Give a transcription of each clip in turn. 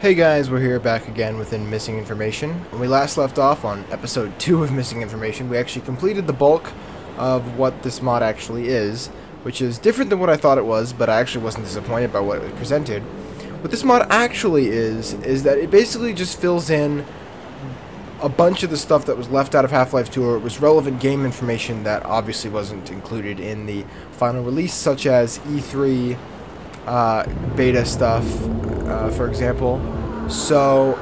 Hey guys, we're here back again within Missing Information. When we last left off on episode 2 of Missing Information, we actually completed the bulk of what this mod actually is, which is different than what I thought it was, but I actually wasn't disappointed by what it was presented. What this mod actually is that it basically just fills in a bunch of the stuff that was left out of Half-Life 2, or it was relevant game information that obviously wasn't included in the final release, such as E3 beta stuff, for example. So,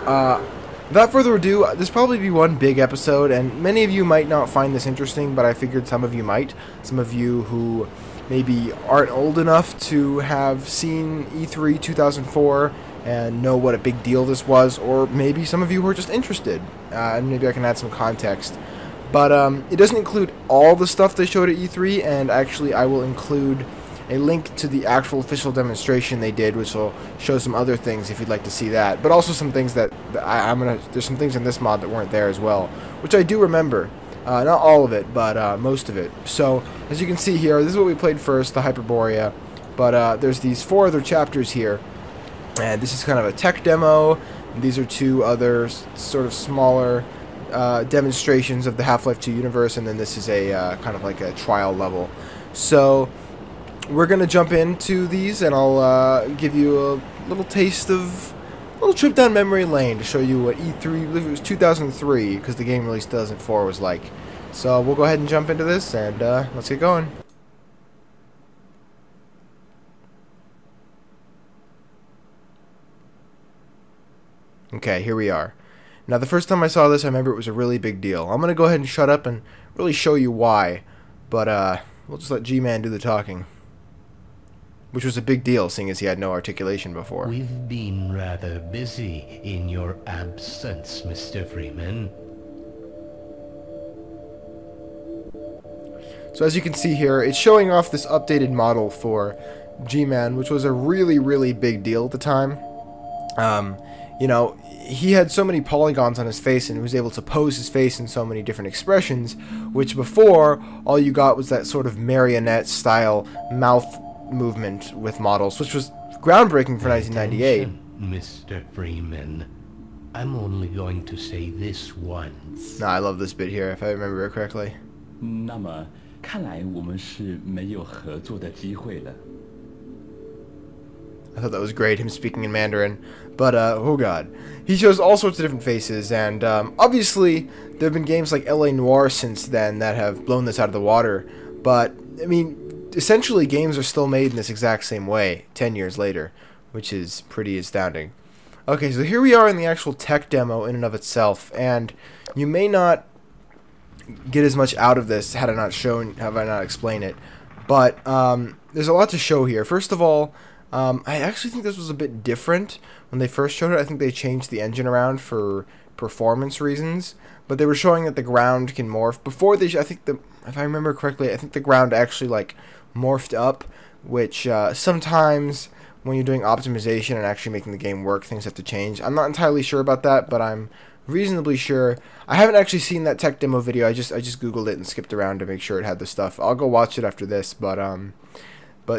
without further ado, this will probably be one big episode, and many of you might not find this interesting, but I figured some of you might. Some of you who maybe aren't old enough to have seen E3 2004 and know what a big deal this was, or maybe some of you who are just interested, and maybe I can add some context. But it doesn't include all the stuff they showed at E3, and actually I will include a link to the actual official demonstration they did, which will show some other things if you'd like to see that. But also some things that there's some things in this mod that weren't there as well, which I do remember. Not all of it, but most of it. So, as you can see here, this is what we played first, the Hyperborea. But there's these 4 other chapters here, and this is kind of a tech demo. And these are 2 other sort of smaller demonstrations of the Half-Life 2 universe, and then this is a kind of like a trial level. So we're going to jump into these, and I'll give you a little taste of a little trip down memory lane to show you what E3, I believe it was 2003, because the game release 2004 was like. So we'll go ahead and jump into this, and let's get going. Okay, here we are. Now, the first time I saw this, I remember it was a really big deal. I'm going to go ahead and shut up and really show you why, but we'll just let G-Man do the talking. Which was a big deal, seeing as he had no articulation before. We've been rather busy in your absence, Mr. Freeman. So as you can see here, it's showing off this updated model for G-Man, which was a really, really big deal at the time. You know, he had so many polygons on his face, and he was able to pose his face in so many different expressions, which before, all you got was that sort of marionette-style mouth movement with models, which was groundbreaking for 1998. Mr. Freeman, I'm only going to say this once. Nah, I love this bit here, if I remember it correctly. 那么看来我们是没有合作的机会了。 I thought that was great, him speaking in Mandarin. But, oh god. He shows all sorts of different faces, and obviously, there have been games like L.A. Noire since then that have blown this out of the water. But, I mean, essentially, games are still made in this exact same way, 10 years later, which is pretty astounding. Okay, so here we are in the actual tech demo in and of itself, and you may not get as much out of this have I not explained it. But, there's a lot to show here. First of all, I actually think this was a bit different when they first showed it. I think they changed the engine around for performance reasons, but they were showing that the ground can morph. Before they, if I remember correctly, I think the ground actually like morphed up, which sometimes when you're doing optimization and actually making the game work, things have to change. I'm not entirely sure about that, but I'm reasonably sure. I haven't actually seen that tech demo video. I just googled it and skipped around to make sure it had the stuff. I'll go watch it after this, but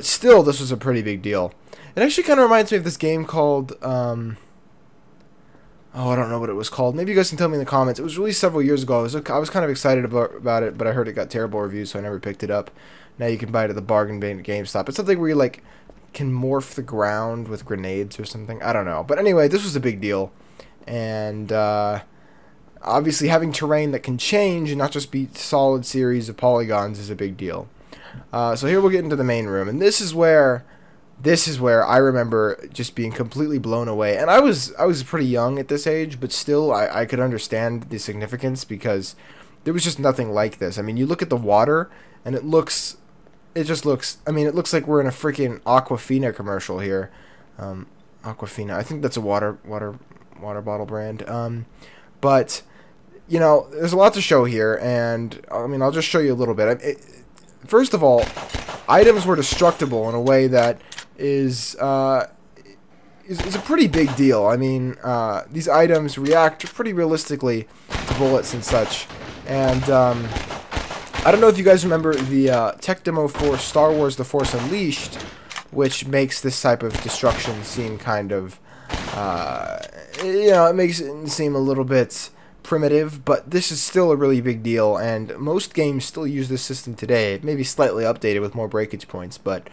still, this was a pretty big deal. It actually kind of reminds me of this game called, oh, I don't know what it was called. Maybe you guys can tell me in the comments. It was released several years ago. I was kind of excited about it, but I heard it got terrible reviews, so I never picked it up. Now you can buy it at the bargain bin at GameStop. It's something where you, like, can morph the ground with grenades or something. I don't know. But anyway, this was a big deal. And, obviously having terrain that can change and not just be solid series of polygons is a big deal. So here we'll get into the main room, and this is where I remember just being completely blown away. And I was pretty young at this age, but still I could understand the significance because there was just nothing like this. I mean, you look at the water, and it looks like we're in a freaking Aquafina commercial here. Aquafina, I think that's a water bottle brand. But you know, there's a lot to show here, and I mean, I'll just show you a little bit. First of all, items were destructible in a way that is a pretty big deal. I mean, these items react pretty realistically to bullets and such. And I don't know if you guys remember the tech demo for Star Wars The Force Unleashed, which makes this type of destruction seem kind of It makes it seem a little bit primitive, but this is still a really big deal, and most games still use this system today. It may be slightly updated with more breakage points, but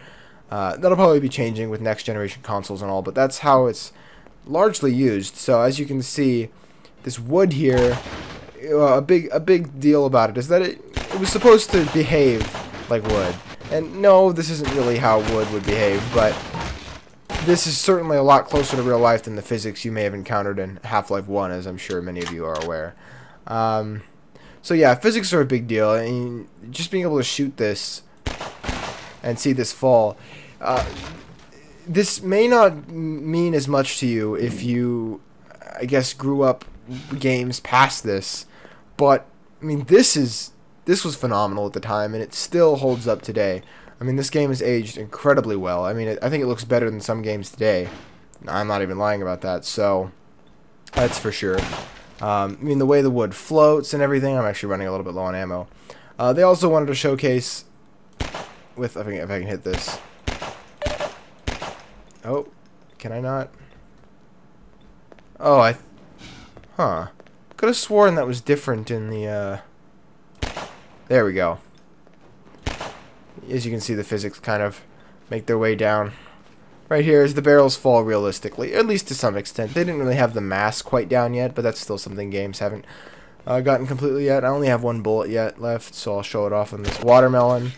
that'll probably be changing with next generation consoles and all, but that's how it's largely used. So as you can see, this wood here, a big deal about it is that it was supposed to behave like wood. And no, this isn't really how wood would behave, but this is certainly a lot closer to real life than the physics you may have encountered in Half-Life 1, as I'm sure many of you are aware. So yeah, physics are a big deal. I mean, just being able to shoot this and see this fall, this may not mean as much to you if you, I guess, grew up games past this, but I mean, this was phenomenal at the time, and it still holds up today. I mean, this game has aged incredibly well. I mean, I think it looks better than some games today. I'm not even lying about that, so that's for sure. I mean, the way the wood floats and everything, I'm actually running a little bit low on ammo. They also wanted to showcase with, I think if I can hit this. Oh, can I not? Oh, could have sworn that was different in the, there we go. As you can see, the physics kind of make their way down. Right here, as the barrels fall realistically, at least to some extent. They didn't really have the mass quite down yet, but that's still something games haven't gotten completely yet. I only have one bullet yet left, so I'll show it off on this watermelon.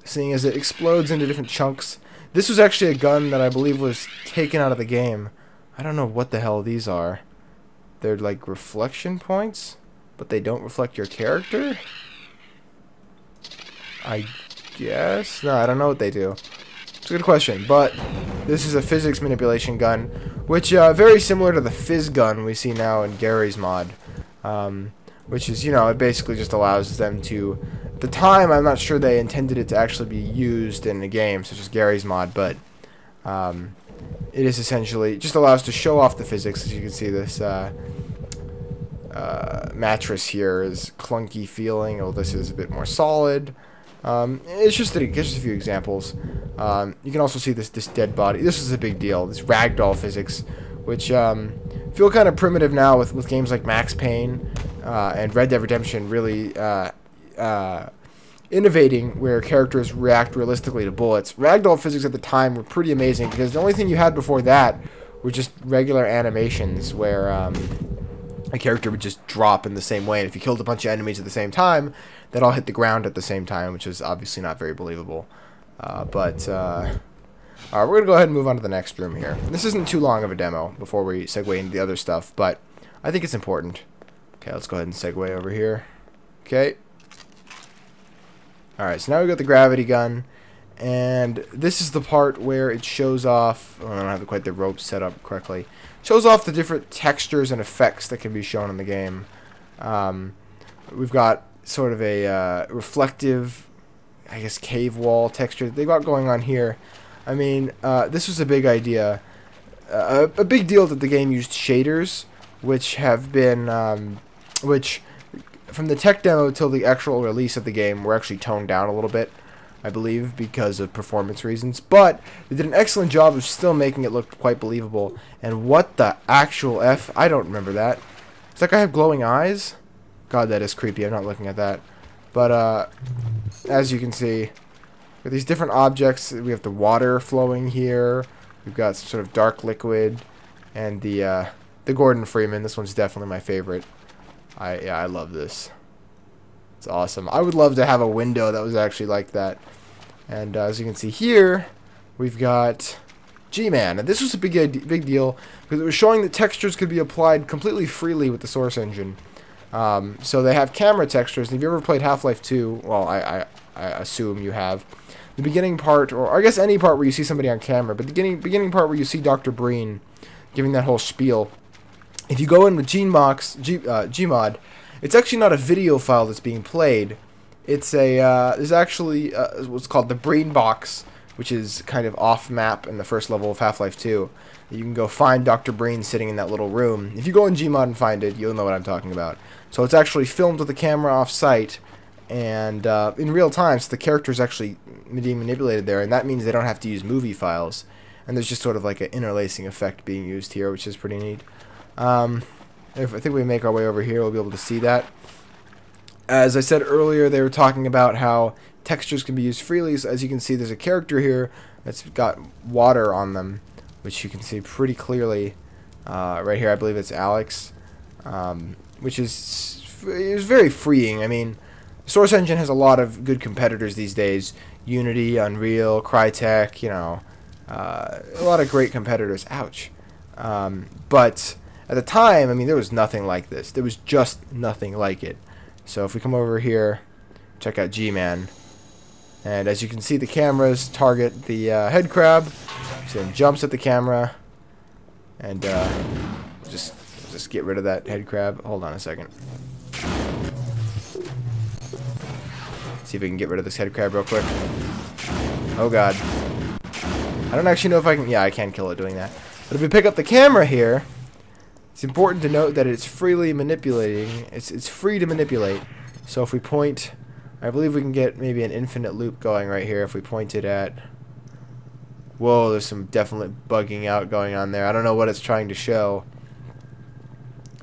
Seeing as it explodes into different chunks. This was actually a gun that I believe was taken out of the game. I don't know what the hell these are. They're like reflection points, but they don't reflect your character? I guess? No, I don't know what they do. It's a good question, but this is a physics manipulation gun, which very similar to the fizz gun we see now in Gary's mod, which is, it basically just allows them to, at the time, I'm not sure they intended it to actually be used in a game, such as Gary's mod, but it is essentially, just allows to show off the physics. As you can see, this mattress here is clunky feeling. Oh, this is a bit more solid. It's just a few examples. You can also see this dead body. This is a big deal. This ragdoll physics, which feel kind of primitive now with games like Max Payne and Red Dead Redemption really innovating where characters react realistically to bullets. Ragdoll physics at the time were pretty amazing because the only thing you had before that were just regular animations where a character would just drop in the same way, and if you killed a bunch of enemies at the same time, they'd all hit the ground at the same time, which is obviously not very believable. Alright, we're going to go ahead and move on to the next room here. This isn't too long of a demo before we segue into the other stuff, but I think it's important. Okay, let's go ahead and segue over here. Okay. Alright, so now we've got the gravity gun, and this is the part where it shows off, I don't have quite the ropes set up correctly, shows off the different textures and effects that can be shown in the game. We've got sort of a reflective, I guess, cave wall texture they've got going on here. I mean, this was a big idea. A big deal that the game used shaders, which have been, which from the tech demo till the actual release of the game were actually toned down a little bit, I believe, because of performance reasons. But they did an excellent job of still making it look quite believable. And what the actual F? I don't remember that. Does that guy have glowing eyes? God, that is creepy. I'm not looking at that. But, as you can see, with these different objects, we have the water flowing here. We've got some sort of dark liquid. And the Gordon Freeman. This one's definitely my favorite. I love this. It's awesome. I would love to have a window that was actually like that. And as you can see here, we've got G-Man. And this was a big deal because it was showing that textures could be applied completely freely with the Source engine. So they have camera textures. And if you ever played Half-Life 2, well, I assume you have, the beginning part, or I guess any part where you see somebody on camera, but the beginning part where you see Dr. Breen giving that whole spiel, if you go in with Gmod, it's actually not a video file that's being played. It's a, there's actually what's called the Breen box, which is kind of off-map in the first level of Half-Life 2. You can go find Dr. Breen sitting in that little room. If you go in Gmod and find it, you'll know what I'm talking about. So it's actually filmed with the camera off-site, and in real time, so the character is actually being manipulated there, and that means they don't have to use movie files. and there's just sort of like an interlacing effect being used here, which is pretty neat. If I think we make our way over here, we'll be able to see that. As I said earlier, they were talking about how textures can be used freely. So as you can see, there's a character here that's got water on them, which you can see pretty clearly right here. I believe it's Alex, which is very freeing. I mean, Source Engine has a lot of good competitors these days. Unity, Unreal, Crytek, you know, a lot of great competitors. Ouch. But at the time, I mean, there was nothing like this. There was just nothing like it. So if we come over here, check out G-Man. And as you can see, the cameras target the head crab. So it jumps at the camera. And just get rid of that head crab. Hold on a second. See if we can get rid of this head crab real quick. Oh god. I don't actually know if I can... Yeah, I can kill it doing that. But if we pick up the camera here, it's important to note that it's freely manipulating. It's free to manipulate. So if we point... I believe we can get maybe an infinite loop going right here if we point it at... Whoa, there's some definite bugging out going on there. I don't know what it's trying to show.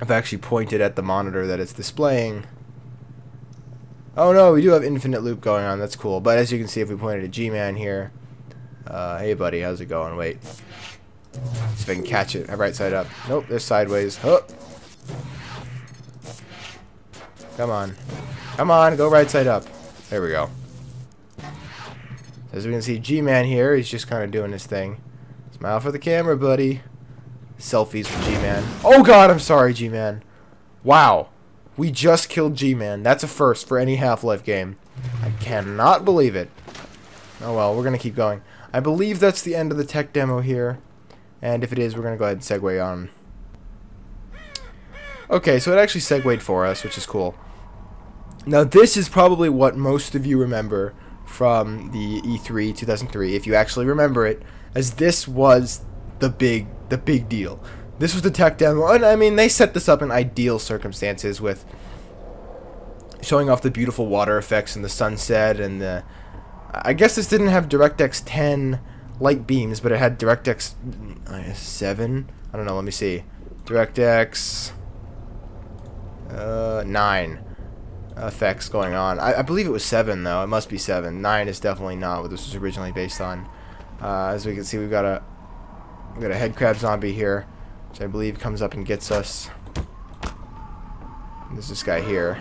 I've actually pointed at the monitor that it's displaying. Oh no, we do have infinite loop going on. That's cool. But as you can see, if we pointed at G-Man here... hey buddy, how's it going? Wait. See if I can catch it. Right side up. Nope, they're sideways. Oh. Come on. Come on, go right side up. There we go. As we can see, G-Man here, he's just kind of doing his thing. Smile for the camera, buddy. Selfies with G-Man. Oh god, I'm sorry, G-Man. Wow. We just killed G-Man. That's a first for any Half-Life game. I cannot believe it. Oh well, we're going to keep going. I believe that's the end of the tech demo here. And if it is, we're going to go ahead and segue on. Okay, so it actually segued for us, which is cool. Now, this is probably what most of you remember from the E3 2003, if you actually remember it, as this was the big deal. This was the tech demo, and I mean, they set this up in ideal circumstances with showing off the beautiful water effects and the sunset, and the... I guess this didn't have DirectX 10 light beams, but it had DirectX 7. I don't know. Let me see. DirectX 9 effects going on. I believe it was 7 though. It must be 7. 9 is definitely not what this was originally based on. As we can see, we've got a head crab zombie here, which I believe comes up and gets us. And there's this guy here,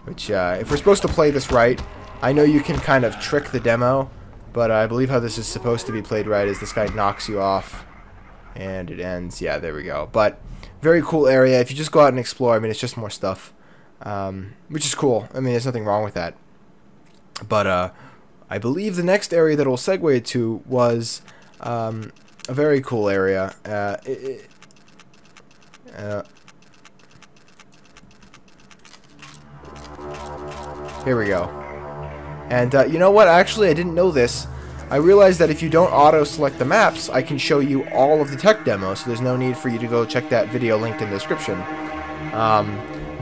which if we're supposed to play this right, I know you can kind of trick the demo. But I believe how this is supposed to be played right is this guy knocks you off, and it ends. Yeah, there we go. But very cool area. If you just go out and explore, I mean, it's just more stuff, which is cool. I mean, there's nothing wrong with that. But I believe the next area that we'll segue to was a very cool area. Here we go. And you know what? Actually, I didn't know this. I realized that if you don't auto-select the maps, I can show you all of the tech demo, so there's no need for you to go check that video linked in the description.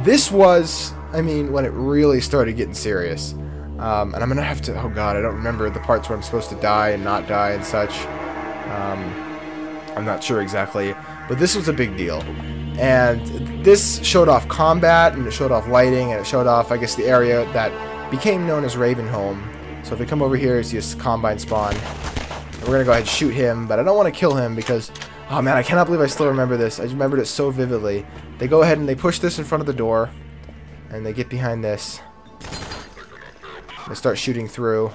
This was, I mean, when it really started getting serious. And I'm going to have to, oh god, I don't remember the parts where I'm supposed to die and not die and such. I'm not sure exactly, but this was a big deal. And this showed off combat, and it showed off lighting, and it showed off, I guess, the area that became known as Ravenholm. So if we come over here, it's just Combine spawn. And we're going to go ahead and shoot him, but I don't want to kill him because, oh man, I cannot believe I still remember this. I remembered it so vividly. They go ahead and they push this in front of the door, and they get behind this. They start shooting through.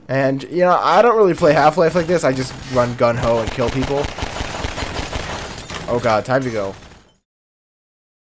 And, you know, I don't really play Half-Life like this. I just run gun-ho and kill people. Oh god, time to go.